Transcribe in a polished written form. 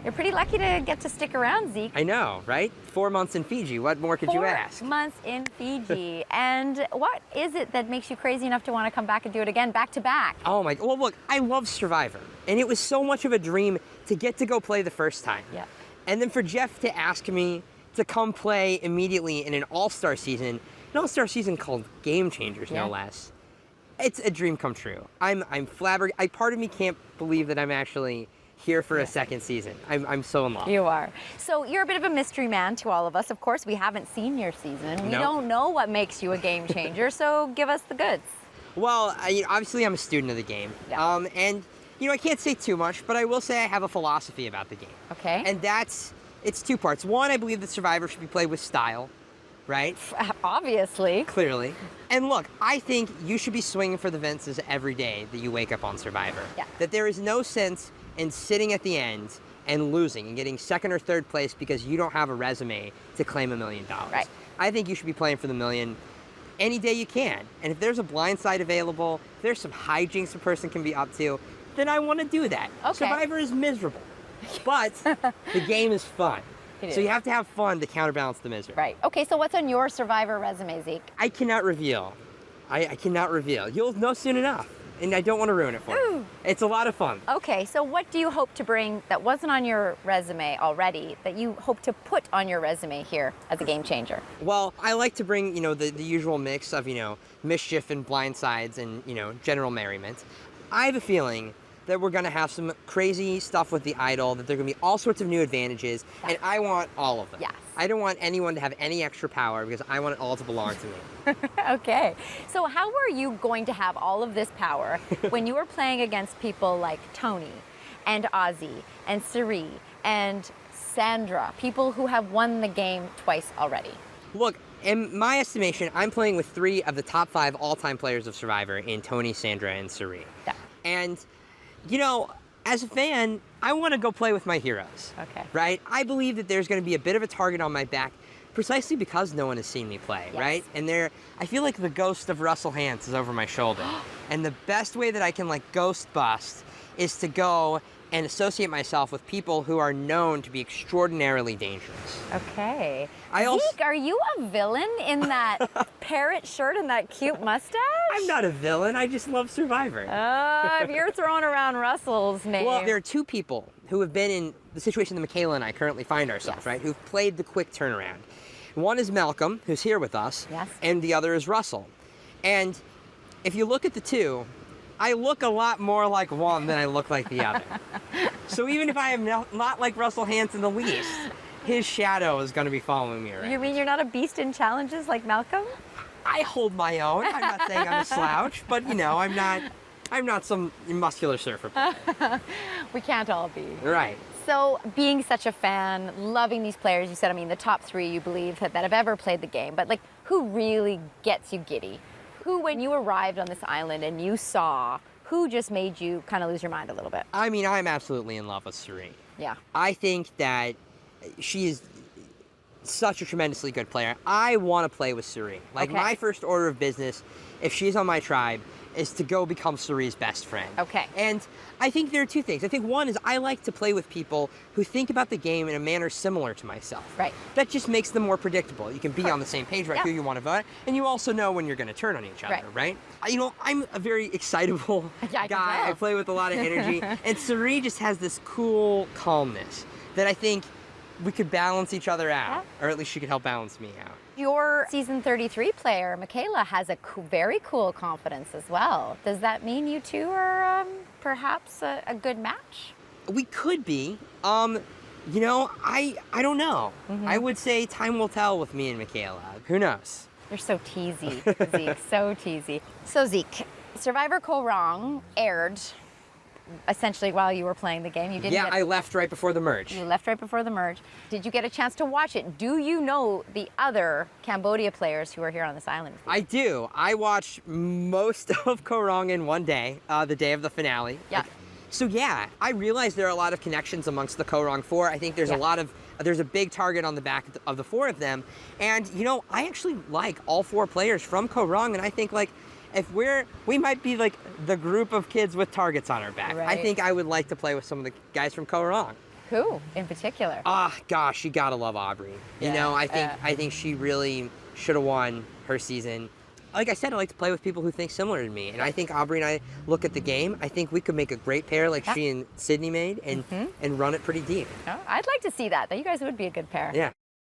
You're pretty lucky to get to stick around, Zeke. I know, right? 4 months in Fiji. What more could you ask? 4 months in Fiji. And what is it that makes you crazy enough to want to come back and do it again, back to back? Oh my, well look, I love Survivor. And it was so much of a dream to get to go play the first time. Yeah. And then for Jeff to ask me to come play immediately in an all-star season called Game Changers, no less. It's a dream come true. I'm flabbergasted. Part of me can't believe that I'm actually here for a second season. I'm so in love. You are. So you're a bit of a mystery man to all of us. Of course, we haven't seen your season. We don't know what makes you a game changer, so give us the goods. Well, obviously I'm a student of the game. Yeah. And, I can't say too much, but I will say I have a philosophy about the game. Okay. And it's two parts. One, I believe that Survivor should be played with style, right? Obviously. Clearly. And look, I think you should be swinging for the fences every day that you wake up on Survivor. Yeah. That there is no sense in sitting at the end and losing and getting second or third place because you don't have a resume to claim $1 million. Right. I think you should be playing for the million any day you can. And if there's a blind side available, if there's some hijinks a person can be up to, then I want to do that. Okay. Survivor is miserable, but the game is fun. So you have to have fun to counterbalance the misery. Right. Okay, so what's on your Survivor resume, Zeke? I cannot reveal. I cannot reveal. You'll know soon enough. And I don't want to ruin it for you. It's a lot of fun. Okay, so what do you hope to bring that wasn't on your resume already that you hope to put on your resume here as a game changer? Well, I like to bring, the usual mix of, mischief and blindsides and, general merriment. I have a feeling that we're going to have some crazy stuff with the idol, that there are going to be all sorts of new advantages, and I want all of them. Yes. I don't want anyone to have any extra power because I want it all to belong to me. Okay. So how are you going to have all of this power when you are playing against people like Tony and Ozzy and Ciere and Sandra, people who have won the game twice already? Look, in my estimation, I'm playing with 3 of the top 5 all-time players of Survivor in Tony, Sandra, and Ciere. Yeah. And as a fan, I want to go play with my heroes. Okay. Right? I believe that there's going to be a bit of a target on my back precisely because no one has seen me play, right? And I feel like the ghost of Russell Hantz is over my shoulder. And the best way that I can ghost bust is to go and associate myself with people who are known to be extraordinarily dangerous. Okay. Zeke, are you a villain in that parrot shirt and that cute mustache? I'm not a villain. I just love Survivor. If you're throwing around Russell's name. Well, there are 2 people who have been in the situation that Michaela and I currently find ourselves, right? Who've played the quick turnaround. One is Malcolm, who's here with us, and the other is Russell. And if you look at the 2, I look a lot more like one than I look like the other. So even if I am not like Russell Hantz in the least, his shadow is going to be following me around. You mean you're not a beast in challenges like Malcolm? I hold my own. I'm not saying I'm a slouch, but I'm not some muscular surfer. We can't all be. Right. So being such a fan, loving these players, you said, the top 3 you believe that have ever played the game, but who really gets you giddy? Who, when you arrived on this island and you saw, who just made you kind of lose your mind a little bit? I'm absolutely in love with Ciere. Yeah. I think that she is such a tremendously good player. I want to play with Ciere. My first order of business, if she's on my tribe, is to go become Cire's best friend. Okay. And I think there are 2 things. I think one is I like to play with people who think about the game in a manner similar to myself. Right. That just makes them more predictable. You can be on the same page about who you want to vote, and you also know when you're going to turn on each other, right? I'm a very excitable guy. I play with a lot of energy, and Ciere just has this cool calmness that I think we could balance each other out, or at least she could help balance me out. Your season 33 player, Michaela, has a very cool confidence as well. Does that mean you 2 are perhaps a good match? We could be. I don't know. I would say time will tell with me and Michaela. Who knows? You're so teasy, Zeke, so teasy. So Zeke, Survivor Korong aired essentially while you were playing the game. You didn't. I left right before the merge. You left right before the merge. Did you get a chance to watch it? Do you know the other Cambodia players who are here on this island? I do. I watched most of Korong in one day, the day of the finale. Yeah. So I realize there are a lot of connections amongst the Korong 4. I think there's there's a big target on the back of the 4 of them. And, I actually like all 4 players from Korong, and I think if we might be the group of kids with targets on our back. Right. I think I would like to play with some of the guys from Korong. Who in particular? Gosh, you gotta love Aubry. You know, I think she really should have won her season. Like I said, I like to play with people who think similar to me, and I think Aubry and I look at the game. I think we could make a great pair, like she and Sydney made, and run it pretty deep. Oh, I'd like to see that. You guys would be a good pair. Yeah.